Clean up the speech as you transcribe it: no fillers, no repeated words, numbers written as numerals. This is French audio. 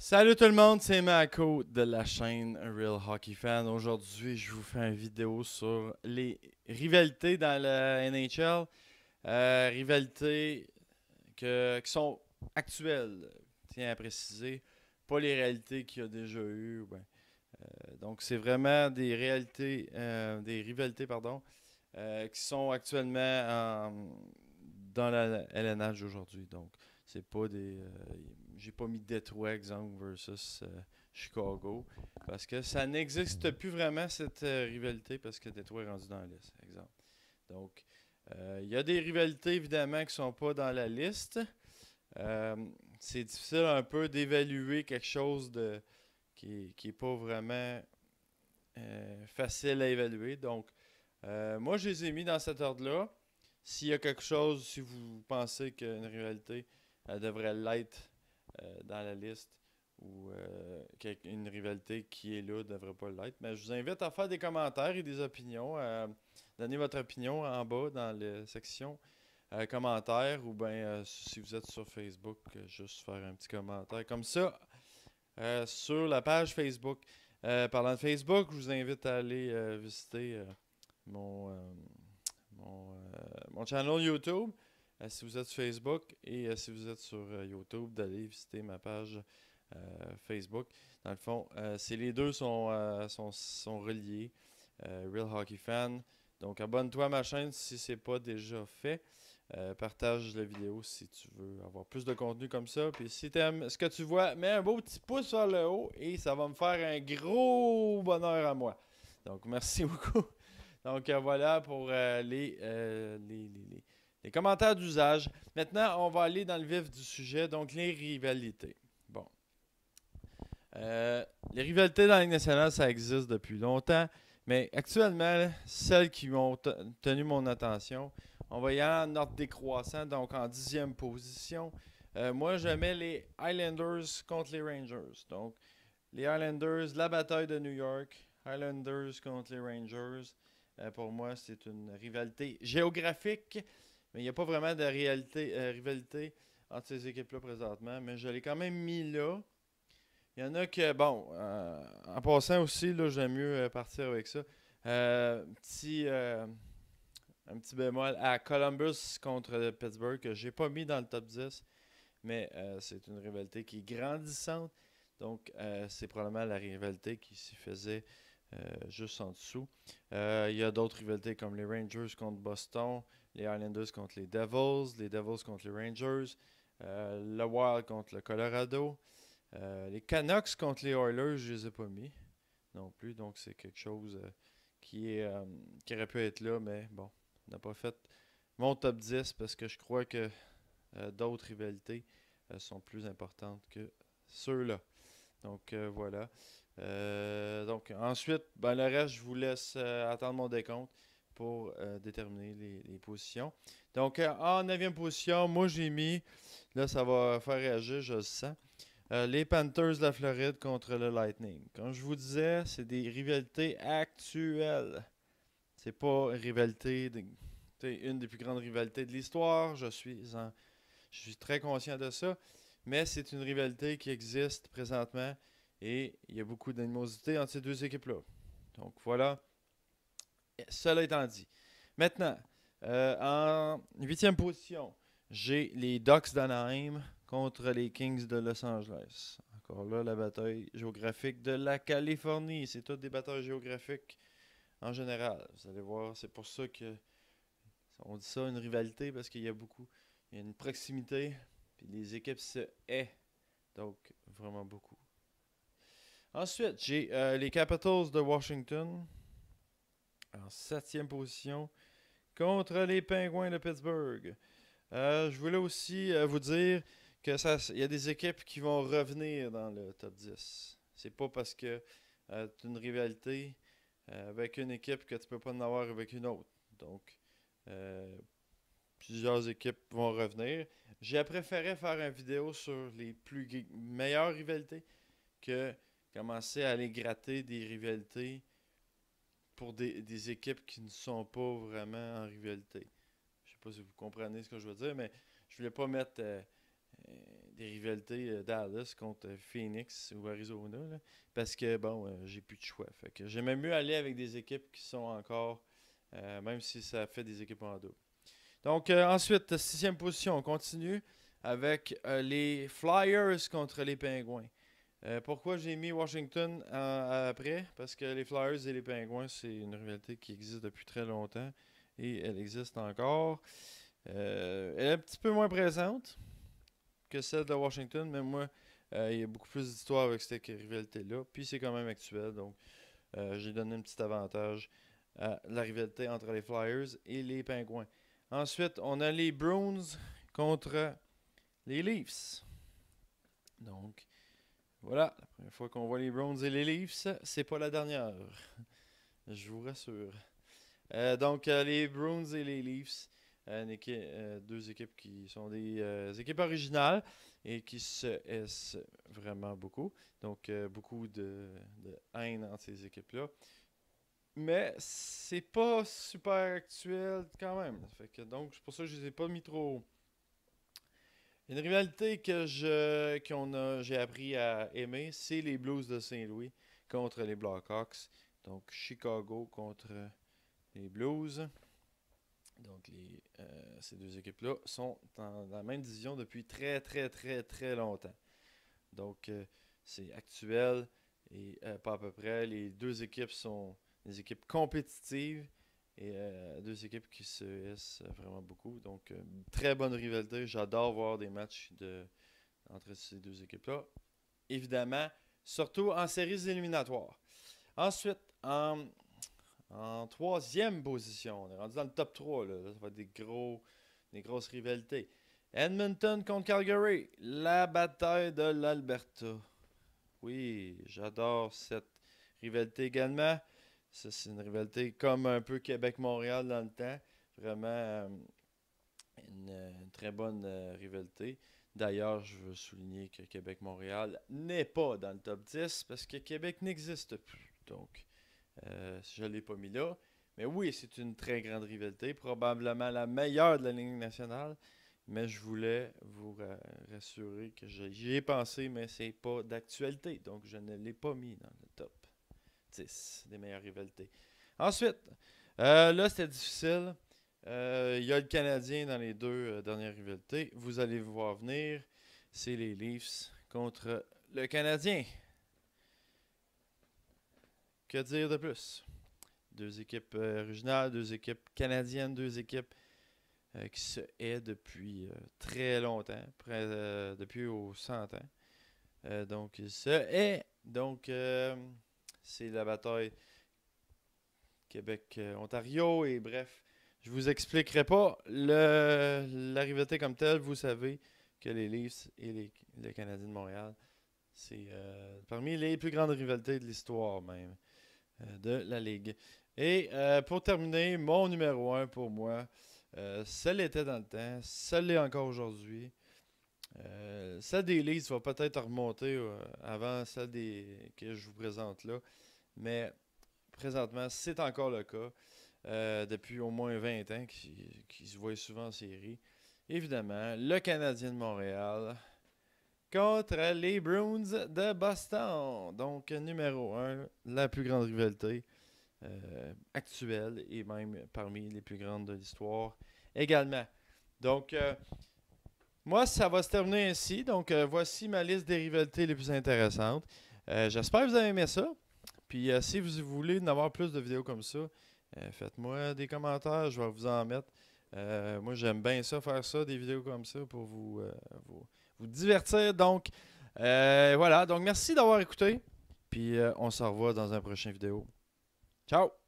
Salut tout le monde, c'est Mako de la chaîne Real Hockey Fan. Aujourd'hui, je vous fais une vidéo sur les rivalités dans la NHL. Rivalités qui sont actuelles, tiens à préciser, pas les réalités qu'il y a déjà eu. Donc, c'est vraiment des rivalités, pardon, qui sont actuellement dans la LNH aujourd'hui. Donc, c'est pas j'ai pas mis Detroit, exemple, versus Chicago. Parce que ça n'existe plus vraiment, cette rivalité, parce que Detroit est rendu dans la liste, exemple. Donc, il y a des rivalités, évidemment, qui sont pas dans la liste. Euh, c'est difficile un peu d'évaluer quelque chose qui est pas vraiment facile à évaluer. Donc, moi, je les ai mis dans cet ordre-là. S'il y a quelque chose, si vous pensez qu'une rivalité elle devrait l'être dans la liste ou une rivalité qui est là ne devrait pas l'être, mais je vous invite à faire des commentaires et des opinions. Donnez votre opinion en bas dans la section commentaires ou bien si vous êtes sur Facebook, juste faire un petit commentaire comme ça sur la page Facebook. Parlant de Facebook, je vous invite à aller visiter mon, euh, mon channel YouTube. Si vous êtes sur Facebook et si vous êtes sur YouTube, d'aller visiter ma page Facebook. Dans le fond, c'est les deux sont reliés. Real Hockey Fan. Donc abonne-toi à ma chaîne si c'est pas déjà fait. Partage la vidéo si tu veux avoir plus de contenu comme ça. Puis si tu aimes ce que tu vois, mets un beau petit pouce vers le haut et ça va me faire un gros bonheur à moi. Donc merci beaucoup. Donc voilà pour les commentaires d'usage. Maintenant, on va aller dans le vif du sujet, donc les rivalités. Bon. Les rivalités dans la Ligue nationale, ça existe depuis longtemps, mais actuellement, celles qui ont tenu mon attention, on va y aller en ordre décroissant, donc en 10e position. Moi, je mets les Islanders contre les Rangers. Donc, les Islanders, la bataille de New York, Islanders contre les Rangers. Pour moi, c'est une rivalité géographique, mais il n'y a pas vraiment de rivalité entre ces équipes-là présentement. Mais je l'ai quand même mis là. Il y en a que, bon, en passant aussi, là, j'aime mieux partir avec ça. Un petit bémol à Columbus contre Pittsburgh que j'ai pas mis dans le top 10, mais c'est une rivalité qui est grandissante. Donc, c'est probablement la rivalité qui s'y faisait juste en dessous. Il y a d'autres rivalités comme les Rangers contre Boston, les Islanders contre les Devils contre les Rangers, le Wild contre le Colorado, les Canucks contre les Oilers, je les ai pas mis non plus. Donc, c'est quelque chose qui aurait pu être là, mais bon, on n'a pas fait mon top 10 parce que je crois que d'autres rivalités sont plus importantes que ceux-là. Donc voilà. Donc ensuite, ben, le reste, je vous laisse attendre mon décompte pour déterminer les positions. Donc en 9e position, moi j'ai mis, là ça va faire réagir, je le sens, les Panthers de la Floride contre le Lightning. Comme je vous disais, c'est des rivalités actuelles. C'est pas une rivalité, une des plus grandes rivalités de l'histoire. Je suis très conscient de ça. Mais c'est une rivalité qui existe présentement et il y a beaucoup d'animosité entre ces deux équipes-là. Donc voilà, cela étant dit. Maintenant, en 8e position, j'ai les Ducks d'Anaheim contre les Kings de Los Angeles. Encore là, la bataille géographique de la Californie. C'est toutes des batailles géographiques en général. Vous allez voir, c'est pour ça que on dit ça une rivalité parce qu'il y a beaucoup, il y a une proximité, puis les équipes se haient. Donc, vraiment beaucoup. Ensuite, j'ai les Capitals de Washington en 7e position contre les Penguins de Pittsburgh. Je voulais aussi vous dire que il y a des équipes qui vont revenir dans le top 10. C'est pas parce que c'est une rivalité avec une équipe que tu peux pas en avoir avec une autre. Donc, euh, plusieurs équipes vont revenir. J'ai préféré faire une vidéo sur les meilleures rivalités que commencer à aller gratter des rivalités pour des équipes qui ne sont pas vraiment en rivalité. Je sais pas si vous comprenez ce que je veux dire, mais je voulais pas mettre rivalités Dallas contre Phoenix ou Arizona, là, parce que, bon, j'ai plus de choix. Fait que j'aimais mieux aller avec des équipes qui sont encore, même si ça fait des équipes en double. Donc, ensuite, sixième position, on continue avec les Flyers contre les Pingouins. Pourquoi j'ai mis Washington après? Parce que les Flyers et les Pingouins, c'est une rivalité qui existe depuis très longtemps et elle existe encore. Elle est un petit peu moins présente que celle de Washington, mais moi, il y a beaucoup plus d'histoire avec cette rivalité-là. Puis c'est quand même actuel, donc j'ai donné un petit avantage à la rivalité entre les Flyers et les Pingouins. Ensuite, on a les Bruins contre les Leafs. Donc, voilà, la première fois qu'on voit les Browns et les Leafs, c'est pas la dernière. Je vous rassure. Donc, les Browns et les Leafs, deux équipes qui sont des équipes originales et qui se haissent vraiment beaucoup. Donc, beaucoup de haine entre ces équipes-là. Mais c'est pas super actuel quand même. Fait que, donc, c'est pour ça que je les ai pas mis trop. Une rivalité que j'ai appris à aimer, c'est les Blues de Saint-Louis contre les Blackhawks. Donc Chicago contre les Blues. Donc ces deux équipes-là sont dans la même division depuis très très très très longtemps. Donc c'est actuel et pas à peu près. Les deux équipes sont des équipes compétitives. Et deux équipes qui se haissent vraiment beaucoup. Donc, très bonne rivalité. J'adore voir des matchs entre ces deux équipes-là. Évidemment, surtout en séries éliminatoires. Ensuite, en troisième position, on est rendu dans le top 3. Là. Ça va être des grosses rivalités. Edmonton contre Calgary. La bataille de l'Alberta. Oui, j'adore cette rivalité également. Ça, c'est une rivalité comme un peu Québec-Montréal dans le temps. Vraiment une très bonne rivalité. D'ailleurs, je veux souligner que Québec-Montréal n'est pas dans le top 10 parce que Québec n'existe plus. Donc, je ne l'ai pas mis là. Mais oui, c'est une très grande rivalité. Probablement la meilleure de la Ligue nationale. Mais je voulais vous rassurer que j'y ai pensé, mais c'est pas d'actualité. Donc, je ne l'ai pas mis dans le top 10 des meilleures rivalités. Ensuite, là, c'était difficile. Il y a le Canadien dans les deux dernières rivalités. Vous allez voir venir. C'est les Leafs contre le Canadien. Que dire de plus? Deux équipes originales, deux équipes canadiennes, deux équipes qui se haient depuis très longtemps, depuis aux 100 ans. Donc, ils se haient. Donc, c'est la bataille Québec-Ontario. Et bref, je vous expliquerai pas la rivalité comme telle. Vous savez que les Leafs et les Canadiens de Montréal, c'est parmi les plus grandes rivalités de l'histoire même de la Ligue. Et pour terminer, mon numéro 1 pour moi, ça l'était dans le temps, ça l'est encore aujourd'hui. Celle des Leafs va peut-être remonter avant celle que je vous présente là. Mais présentement, c'est encore le cas. Depuis au moins 20 ans qui se voient souvent en série. Évidemment, le Canadien de Montréal contre les Bruins de Boston. Donc, numéro 1, la plus grande rivalité actuelle et même parmi les plus grandes de l'histoire également. Donc, moi, ça va se terminer ainsi. Donc, voici ma liste des rivalités les plus intéressantes. J'espère que vous avez aimé ça. Puis, si vous voulez en avoir plus de vidéos comme ça, faites-moi des commentaires, je vais vous en mettre. Moi, j'aime bien ça, faire ça, des vidéos comme ça pour vous divertir. Donc, voilà. Donc, merci d'avoir écouté. Puis, on se revoit dans un prochain vidéo. Ciao!